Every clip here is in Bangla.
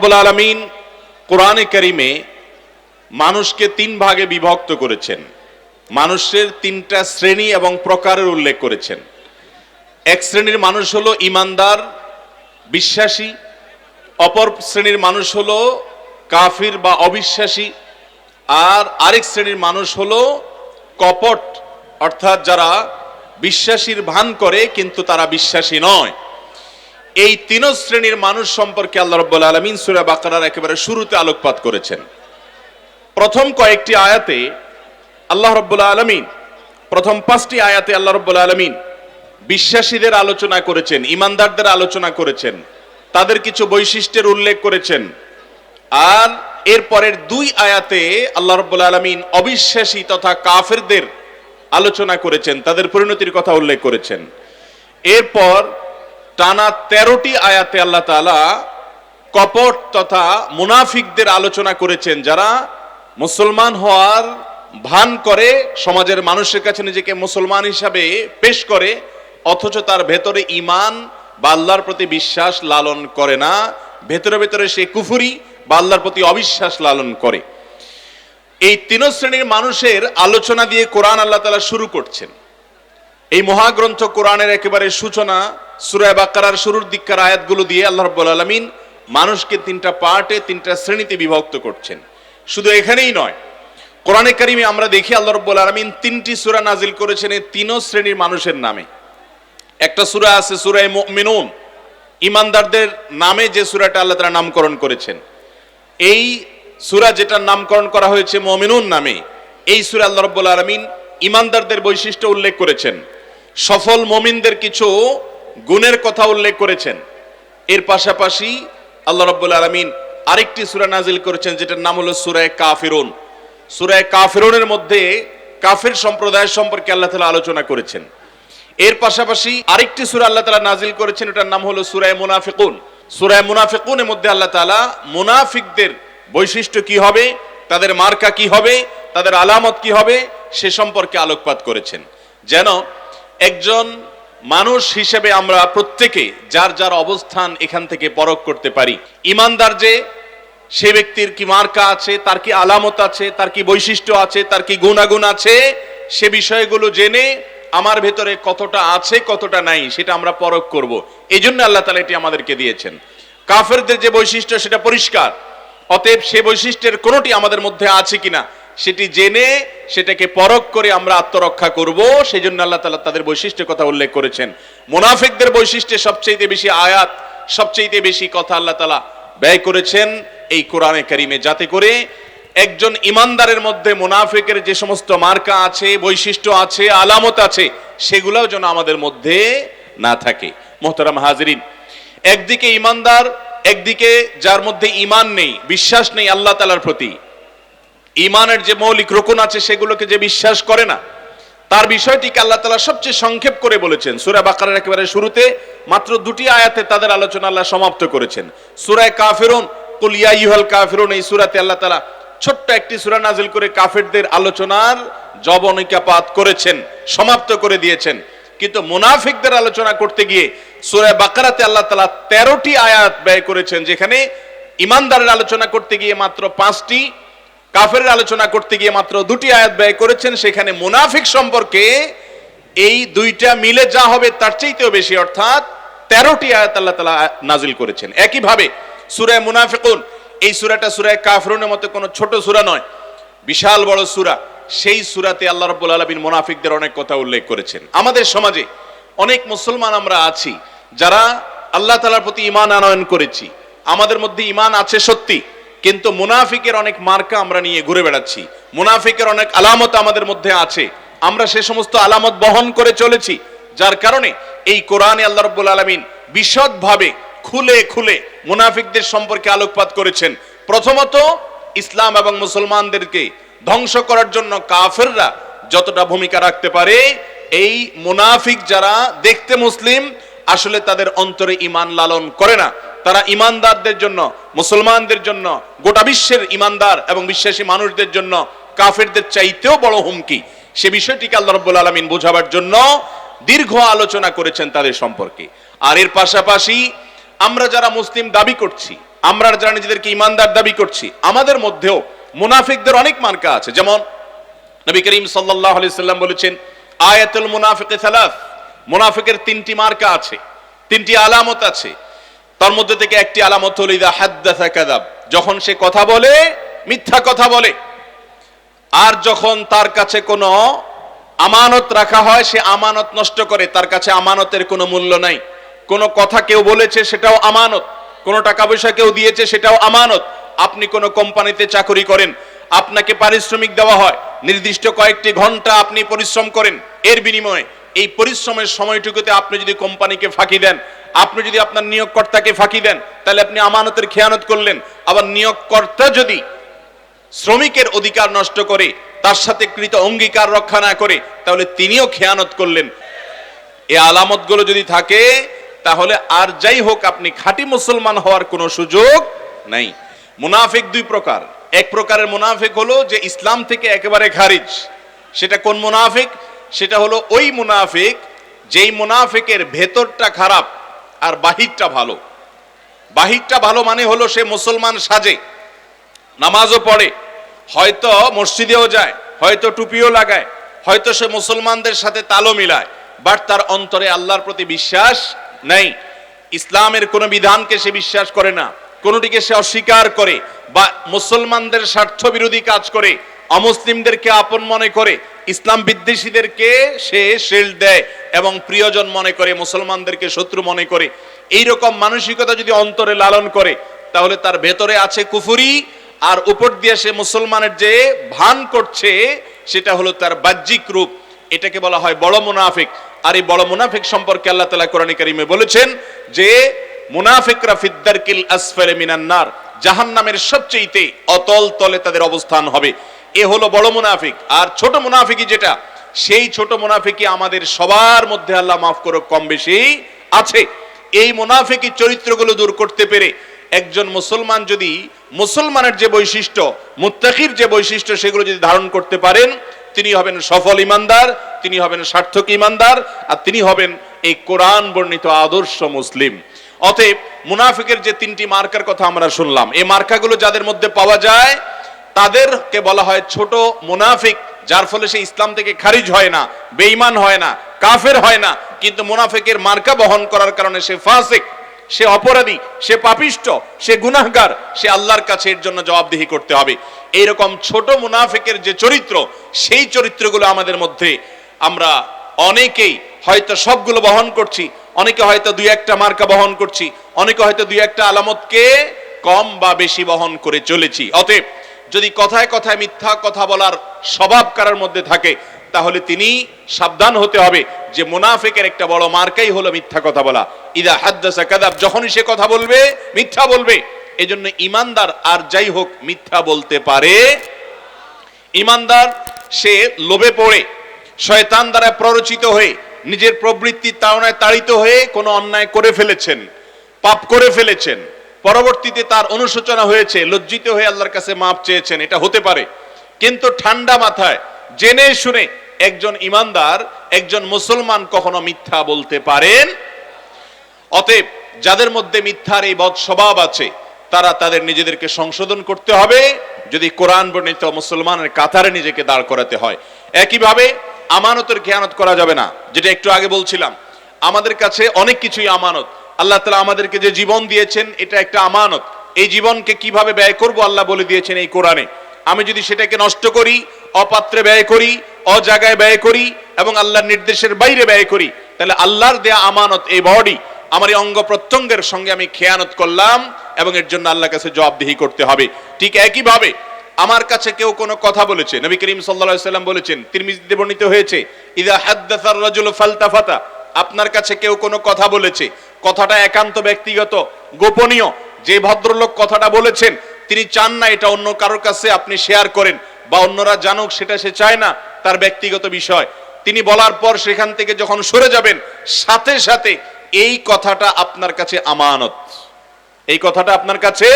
রব্বুল আলামিন কোরআনে কারিমে মানুষকে তিন ভাগে বিভক্ত করেছেন। মানুষের তিনটা শ্রেণী এবং প্রকারের উল্লেখ করেছেন। এক শ্রেণীর মানুষ হলো ঈমানদার, বিশ্বাসী। অপর শ্রেণীর মানুষ হলো কাফির বা অবিশ্বাসী। আর আরেক শ্রেণীর মানুষ হলো কপট, অর্থাৎ যারা বিশ্বাসীর ভান করে কিন্তু তারা বিশ্বাসী নয়। এই তিন শ্রেণীর মানুষ সম্পর্কে আল্লাহ রাব্বুল আলামিন সূরা বাকারার একেবারে শুরুতে আলোকপাত করেছেন। প্রথম কয়েকটি আয়াতে আল্লাহ রাব্বুল আলামিন, প্রথম 5টি আয়াতে আল্লাহ রাব্বুল আলামিন বিশ্বাসীদের আলোচনা করেছেন, ঈমানদারদের আলোচনা করেছেন, তাদের কিছু বৈশিষ্ট্যের উল্লেখ করেছেন। আর এর পরের 2 আয়াতে আল্লাহ রাব্বুল আলামিন অবিশ্বাসী তথা কাফেরদের আলোচনা করেছেন, তাদের পরিণতির কথা উল্লেখ করেছেন। এরপর টানা 13টি আয়াতে আল্লাহ তাআলা কপট তথা মুনাফিকদের আলোচনা করেছেন, যারা মুসলমান হওয়ার ভান করে, সমাজের মানুষের কাছে নিজেকে মুসলমান হিসাবে পেশ করে, অথচ তার ভেতরে ঈমান বা আল্লাহর প্রতি বিশ্বাস লালন করে না। ভেতরে ভেতরে সে কুফরি বা আল্লাহর প্রতি অবিশ্বাস লালন করে। এই তিন শ্রেণীর মানুষের আলোচনা দিয়ে কোরআন আল্লাহ তাআলা শুরু করছেন। এই মহাগ্রন্থ কোরআনের একেবারে সূচনা সূরা বাকারার শুরুর দিককার আয়াতগুলো দিয়ে আল্লাহ রাব্বুল আলামিন মানুষকে 3টা পার্টে 3টা শ্রেণীতে বিভক্ত করছেন। শুধু এখানেই নয়, কোরআনে কারিমে আমরা দেখি আল্লাহ রাব্বুল আলামিন 3টি সূরা নাজিল করেছেন এই তিন শ্রেণীর মানুষের নামে। একটা সূরা আছে সূরা মুমিনুন, ঈমানদারদের নামে যে সূরাটা আল্লাহ তাআলা নামকরণ করেছেন। এই সূরা যেটার নামকরণ করা হয়েছে মুমিনুন নামে, এই সূরা আল্লাহ রাব্বুল আলামিন ঈমানদারদের বৈশিষ্ট্য উল্লেখ করেছেন, সফল মুমিনদের কিছু গুণের কথা উল্লেখ করেছেন। এর পাশাপাশি আল্লাহ রাব্বুল আলামিন আরেকটি সূরা নাজিল করেছেন যেটার নাম হলো সূরা কাফিরুন। সূরা কাফিরুনের মধ্যে কাফির সম্প্রদায় সম্পর্কে আল্লাহ তাআলা আলোচনা করেছেন। এর পাশাপাশি আরেকটি সূরা আল্লাহ তাআলা নাজিল করেছেন, এটার নাম হলো সূরা মুনাফিকুন। সূরা মুনাফিকুনের মধ্যে আল্লাহ তাআলা মুনাফিকদের বৈশিষ্ট্য কি হবে, তাদের মার্কা কি হবে, তাদের আলামত কি হবে সে সম্পর্কে আলোকপাত করেছেন, যেন একজন মানুষ হিসেবে আমরা প্রত্যেকে যার যার অবস্থান এখান থেকে পরখ করতে পারি। ঈমানদার যে সে ব্যক্তির কি মার্কা আছে, তার কি আলামত আছে, তার কি বৈশিষ্ট্য আছে, তার কি গুণাগুণ আছে, সে বিষয়গুলো জেনে আমার ভেতরে কতটা আছে কতটা নাই সেটা আমরা পরখ করব। এই জন্য আল্লাহ তাআলা এটি আমাদেরকে দিয়েছেন। কাফেরদের যে বৈশিষ্ট্য সেটা পরিষ্কার, অতএব সে বৈশিষ্ট্যের কোনোটি আমাদের মধ্যে আছে কিনা সেটি জেনে সেটাকে পরখ করে আমরা আত্মরক্ষা করব। সেই জন্য আল্লাহ তাআলা তাদের বৈশিষ্ট্যের কথা উল্লেখ করেছেন। মুনাফিকদের বৈশিষ্ট্যে সবচেয়ে বেশি আয়াত, সবচেয়ে বেশি কথা আল্লাহ তাআলা ব্যয় করেছেন এই কোরআনে কারিমে, যাতে করে একজন ঈমানদারের মধ্যে মুনাফিকের যে সমস্ত মার্কা আছে, বৈশিষ্ট্য আছে, আলামত আছে, সেগুলোও যেন আমাদের মধ্যে না থাকে। মুহতারাম হাজিরিন, একদিকে ঈমানদার, একদিকে যার মধ্যে ঈমান নেই, বিশ্বাস নেই আল্লাহ তাআলার প্রতি, ঈমানের যে মৌলিক রুকুন আছে সেগুলোকে যে বিশ্বাস করে না, তার বিষয়টিকে আল্লাহ তাআলা সবচেয়ে সংক্ষেপ করে বলেছেন। সূরা বাকারার একেবারে শুরুতে মাত্র 2টি আয়াতে তাদের আলোচনা আল্লাহ সমাপ্ত করেছেন। সূরা কাফিরুন, কুল ইয়া আইয়ুহাল কাফিরুন, এই সূরাতে আল্লাহ তাআলা ছোট্ট একটি সূরা নাজিল করে কাফেরদের আলোচনার জবনিকাপাত করেছেন, সমাপ্ত করে দিয়েছেন। কিন্তু মুনাফিকদের আলোচনা করতে গিয়ে সূরা বাকারাতে আল্লাহ তাআলা 13টি আয়াত ব্যয় করেছেন, যেখানে ঈমানদারের আলোচনা করতে গিয়ে মাত্র 5টি, কাফেরের আলোচনা করতে গিয়ে মাত্র 2টি আয়াত ব্যয় করেছেন। সেখানে মুনাফিক সম্পর্কে এই 2টা মিলে যা হবে তার চাইতেও বেশি, অর্থাৎ 13টি আয়াত আল্লাহ তাআলা নাজিল করেছেন। একইভাবে সূরা মুনাফিকুন, এই সূরাটা সূরা কাফিরুনের মতো কোনো ছোট সূরা নয়, বিশাল বড় সূরা। সেই সূরাতে আল্লাহ রাব্বুল আলামিন মুনাফিকদের অনেক কথা উল্লেখ করেছেন। আমাদের সমাজে অনেক মুসলমান আমরা আছি যারা আল্লাহ তাআলার প্রতি ঈমান আনয়ন করেছি, আমাদের মধ্যে ঈমান আছে সত্যি, কিন্তু মুনাফিকের অনেক মার্কা আমরা নিয়ে ঘুরে বেড়াচ্ছি, মুনাফিকের অনেক আলামত আমাদের মধ্যে আছে, আমরা সে সমস্ত আলামত বহন করে চলেছি, যার কারণে এই কোরআনে আল্লাহ রাব্বুল আলামিন বিশদভাবে খুলে খুলে মুনাফিকদের সম্পর্কে আলোকপাত করেছেন। প্রথমত, ইসলাম এবং মুসলমানদেরকে ধ্বংস করার জন্য কাফেররা যতটা ভূমিকা রাখতে পারে, এই মুনাফিক যারা দেখতে মুসলিম আসলে তাদের অন্তরে ঈমান লালন করে না, তারা ঈমানদারদের জন্য, মুসলমানদের জন্য, গোটা বিশ্বের ঈমানদার এবং বিশ্বাসী মানুষদের জন্য কাফেরদের চাইতেও বড় হুমকি। সে বিষয়টিকে আল্লাহ রাব্বুল আলামিন বোঝাবার জন্য দীর্ঘ আলোচনা করেছেন তাদের সম্পর্কে। আর এর পাশাপাশি আমরা যারা মুসলিম দাবি করছি, আমরা যারা নিজেদেরকে ইমানদার দাবি করছি, আমাদের মধ্যেও মুনাফিকদের অনেক মার্কা আছে। যেমন নবী করিম সাল্লাল্লাহু আলাইহি সাল্লাম বলেছেন, আয়াতুল মুনাফিকি সালাস, মুনাফিকের তিনটি মার্কা আছে, তিনটি আলামত আছে। তার মধ্যে থেকে একটি আলামত হলো ইযা হাদ্দাসা কাযাব, যখন সে কথা বলে মিথ্যা কথা বলে। আর যখন তার কাছে কোনো আমানত রাখা হয় সে আমানত নষ্ট করে, তার কাছে আমানতের কোনো মূল্য নাই। কোনো কথা কেউ বলেছে সেটাও আমানত, কোনো টাকা পয়সা কেউ দিয়েছে সেটাও আমানত। আপনি কোনো কোম্পানিতে চাকরি করেন, আপনাকে পারিশ্রমিক দেওয়া হয়, নির্দিষ্ট কয়েকটি ঘন্টা আপনি পরিশ্রম করেন, এর বিনিময়ে এই পরিশ্রমের সময়টুকুতে আপনি যদি কোম্পানিকে ফাঁকি দেন, আপনি যদি আপনার নিয়োগকর্তাকে ফাঁকি দেন, তাহলে আপনি আমানতের খেয়ানত করলেন। আবার নিয়োগকর্তা যদি শ্রমিকের অধিকার নষ্ট করে, তার সাথে কৃত অঙ্গীকার রক্ষা না করে, তাহলে তিনিও খেয়ানত করলেন। এই আলামতগুলো যদি থাকে তাহলে আর যাই হোক আপনি খাঁটি মুসলমান হওয়ার কোনো সুযোগ নাই। মুনাফিক দুই প্রকার। এক প্রকারের মুনাফিক হলো যে ইসলাম থেকে একেবারে খারিজ। সেটা কোন মুনাফিক? সেটা হলো ওই মুনাফিক যেই মুনাফিকের ভেতরটা খারাপ আর বাহিরটা ভালো। বাহিরটা ভালো মানে হলো সে মুসলমান সাজে, নামাজও পড়ে, হয়তো মসজিদেও যায়, হয়তো টুপিও লাগায়, হয়তো সে মুসলমানদের সাথে তালও মিলায়, বাট তার অন্তরে আল্লাহর প্রতি বিশ্বাস নাই। ইসলামের কোন বিধানকে সে বিশ্বাস করে না, কোনটিকে সে অস্বীকার করে, বা মুসলমানদের স্বার্থ বিরোধী কাজ করে, অমুসলিমদেরকে আপন মনে করে, ইসলাম বিদ্বেষীদেরকে সে শিল্ড দেয় এবং প্রিয়জন মনে করে, মুসলমানদেরকে শত্রু মনে করে। এইরকম মানসিকতা যদি অন্তরে লালন করে তাহলে তার ভেতরে আছে কুফরি, আর উপর দিয়ে সে মুসলমানের যে ভান করছে সেটা হলো তার বাহ্যিক রূপ। এটাকে বলা হয় বড় মুনাফিক। আর এই বড় মুনাফিক সম্পর্কে আল্লাহ তাআলা কোরআনে কারীমে বলেছেন যে মুনাফিকরা ফিদ্দারকিল আসফালি মিনান নার, জাহান্নামের সবচেয়ে অতল তলে তাদের অবস্থান হবে। এ হলো বড় মুনাফিক। আর ছোট মুনাফিকি যেটা, সেই ছোট মুনাফিকি আমাদের সবার মধ্যে আল্লাহ মাফ করুক কম বেশি আছে। এই মুনাফিকি চরিত্রগুলো দূর করতে পেরে একজন মুসলমান যদি মুসলমানের যে বৈশিষ্ট্য, মুত্তাকির যে বৈশিষ্ট্য, সেগুলো যদি ধারণ করতে পারেন, তিনি হবেন সফল ইমানদার, তিনি হবেন সার্থক ইমানদার, আর তিনি হবেন এই কোরআন বর্ণিত আদর্শ মুসলিম। অতএব মুনাফিকের যে তিনটি মার্কার কথা আমরা শুনলাম, এই মার্কাগুলো যাদের মধ্যে পাওয়া যায় তাদেরকে বলা হয় ছোট মুনাফিক, যার ফলে সে ইসলাম থেকে খারিজ হয় না, বেঈমান হয় না, কাফের হয় না, কিন্তু মুনাফিকের মার্কা বহন করার কারণে সে ফাসিক, সে অপরাধী, সে পাপিষ্ট, সে গুনাহগার, সে আল্লাহর কাছে এর জন্য জবাবদিহি করতে হবে। এইরকম ছোট মুনাফিকের যে চরিত্র, সেই চরিত্রগুলো আমাদের মধ্যে আমরা অনেকেই হয়তো সবগুলো বহন করছি, অনেকে হয়তো দুই একটা মার্কা বহন করছি, অনেকে হয়তো দুই একটা আলামতকে কম বা বেশি বহন করে চলেছি। অতএব যদি কথায় কথায় মিথ্যা কথা বলার স্বভাব কারোর মধ্যে থাকে তাহলে তিনি সাবধান হতে হবে যে মুনাফিকের একটা বড় মার্কাই হলো মিথ্যা কথা বলা। ইদা হাদ্দাসা কাযাব, যখনই সে কথা বলবে মিথ্যা বলবে। এজন্য ইমানদার আর যাই হোক মিথ্যা বলতে পারে। ইমানদার সে লোভে পড়ে, শয়তান দ্বারা প্ররোচিত হয়ে, নিজের প্রবৃত্তির তাড়নায় তাড়িত হয়ে কোনো অন্যায় করে ফেলেছেন, পাপ করে ফেলেছেন, পরবর্তীতে তার অনুশোচনা হয়েছে, লজ্জিত হয়ে আল্লাহর কাছে মাপ চেয়েছেন, এটা হতে পারে। কিন্তু ঠান্ডা মাথায় জেনে শুনে একজন ইমানদার, একজন মুসলমান কখনো মিথ্যা বলতে পারেন। অতএব যাদের মধ্যে মিথ্যার এই বদ স্বভাব আছে তারা তাদের নিজেদেরকে সংশোধন করতে হবে, যদি কোরআন বর্ণিত মুসলমানের কাতারে নিজেকে দাঁড় করাতে হয়। একইভাবে আমানতের খেয়ানত করা যাবে না, যেটা একটু আগে বলছিলাম। আমাদের কাছে অনেক কিছুই আমানত। আল্লাহ তাআলা আমাদেরকে যে জীবন দিয়েছেন এটা একটা আমানত। এই জীবনকে কিভাবে ব্যয় করব আল্লাহ বলে দিয়েছেন এই কোরআনে। আমি যদি সেটাকে নষ্ট করি, অপাত্রে ব্যয় করি, অজায়গায় ব্যয় করি এবং আল্লাহর নির্দেশের বাইরে ব্যয় করি, তাহলে আল্লাহর দেয়া আমানত, এই বডি, আমার এই অঙ্গ প্রত্যঙ্গের সঙ্গে আমি খেয়ানত করলাম এবং এর জন্য আল্লাহর কাছে জবাবদিহি করতে হবে। ঠিক একইভাবে আমার কাছে কেউ কোনো কথা বলেছে, নবী করিম সাল্লাল্লাহু আলাইহি সাল্লাম বলেছেন, তিরমিজিতে বর্ণিত হয়েছে, ইযা হাদ্দাসার রাজুলু ফালতাফাতা, আপনার কাছে কেউ কোনো কথা বলেছে, কথাটা একান্ত ব্যক্তিগত, গোপনীয়, যে ভদ্রলোক কথাটা বলেছেন তিনি চান না এটা অন্য কারোর কাছে আপনি শেয়ার করেন বা অন্যরা জানুক, সেটা সে চায় না, তার ব্যক্তিগত বিষয়। তিনি বলার পর সেখান থেকে যখন সরে যাবেন, সাথে সাথে এই কথাটা আপনার কাছে আমানত, এই কথাটা আপনার কাছে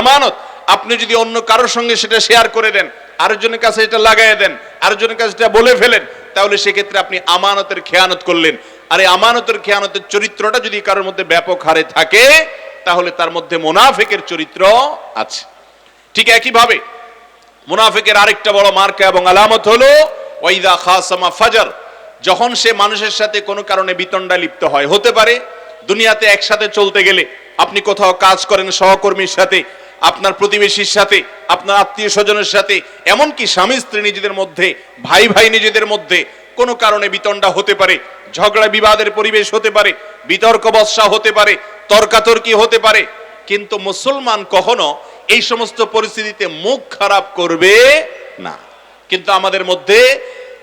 আমানত। আপনি যদি অন্য কারোর সঙ্গে সেটা শেয়ার করে দেন, আরেকজনের কাছে এটা লাগাই দেন, আরেকজনের কাছে এটা বলে ফেলেন, তাহলে সেক্ষেত্রে আপনি আমানতের খেয়ানত করলেন। আর এই আমানতের খেয়ানতের চরিত্রটা যদি কারোর মধ্যে ব্যাপক হারে থাকে তাহলে তার মধ্যে মুনাফিকের চরিত্র আছে। ঠিক একইভাবে মুনাফিকের আরেকটা বড় মার্কা এবং আলামত হলো ওয়াইদা খাসামা ফাজার, যখন সে মানুষের সাথে কোনো কারণে বিতণ্ডা লিপ্ত হয়। হতে পারে দুনিয়াতে একসাথে চলতে গেলে আপনি কোথাও কাজ করেন সহকর্মীর সাথে, আপনার প্রতিবেশীর সাথে, আপনার আত্মীয় স্বজনের সাথে, এমনকি স্বামী স্ত্রী নিজেদের মধ্যে, ভাই ভাই নিজেদের মধ্যে কোনো কারণে বিতণ্ডা হতে পারে, ঝগড়া বিবাদের পরিবেশ হতে পারে, বিতর্ক বর্ষা হতে পারে, তর্কাতর্কি হতে পারে। কিন্তু মুসলমান কখনো এই সমস্ত পরিস্থিতিতে মুখ খারাপ করবে না। কিন্তু আমাদের মধ্যে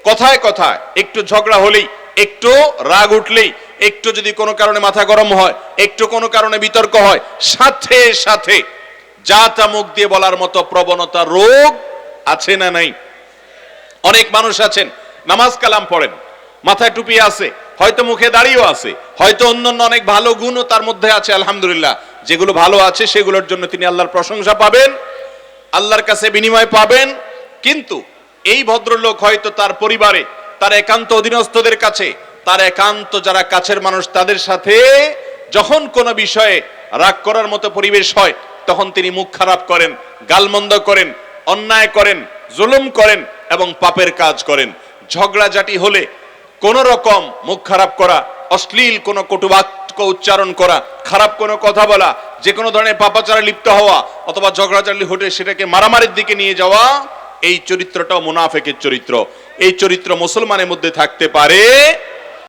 কথায় কথায় একটু ঝগড়া হলেই, একটু রাগ উঠলেই, একটু যদি কোনো কারণে মাথা গরম হয়, একটু কোনো কারণে বিতর্ক হয়, সাথে সাথে যা তা মুখ দিয়ে বলার মতো প্রবণতা, রোগ আছে না নাই? অনেক মানুষ আছেন নামাজ কালাম পড়েন, মাথায় টুপি আছে, হয়তো মুখে দাড়িও আছে, হয়তো অন্যান্য অনেক ভালো গুণও তার মধ্যে আছে, আলহামদুলিল্লাহ। যেগুলো ভালো আছে সেগুলোর জন্য তিনি আল্লাহর প্রশংসা পাবেন, আল্লাহর কাছে বিনিময় পাবেন। কিন্তু এই ভদ্রলোক হয়তো তার পরিবারে, তার একান্ত অধীনস্থদের কাছে, তার একান্ত যারা কাছের মানুষ, তাদের সাথে যখন কোনো বিষয়ে রাগ করার মতো পরিবেশ হয়, তখন তিনি মুখ খারাপ করেন, গালমন্দ করেন, অন্যায় করেন, জুলুম করেন এবং পাপের কাজ করেন। ঝগড়াঝাটি হলে কোন রকম মুখ খারাপ করা, অশ্লীল কোনো কটুবাক্য উচ্চারণ করা, খারাপ কোনো কথা বলা, যে কোনো ধরনের পাপাচারে লিপ্ত হওয়া অথবা ঝগড়াঝাটি হলে সেটাকে মারামারির দিকে নিয়ে যাওয়া, এই চরিত্রটাও মুনাফিকের চরিত্র। এই চরিত্র মুসলমানের মধ্যে থাকতে পারে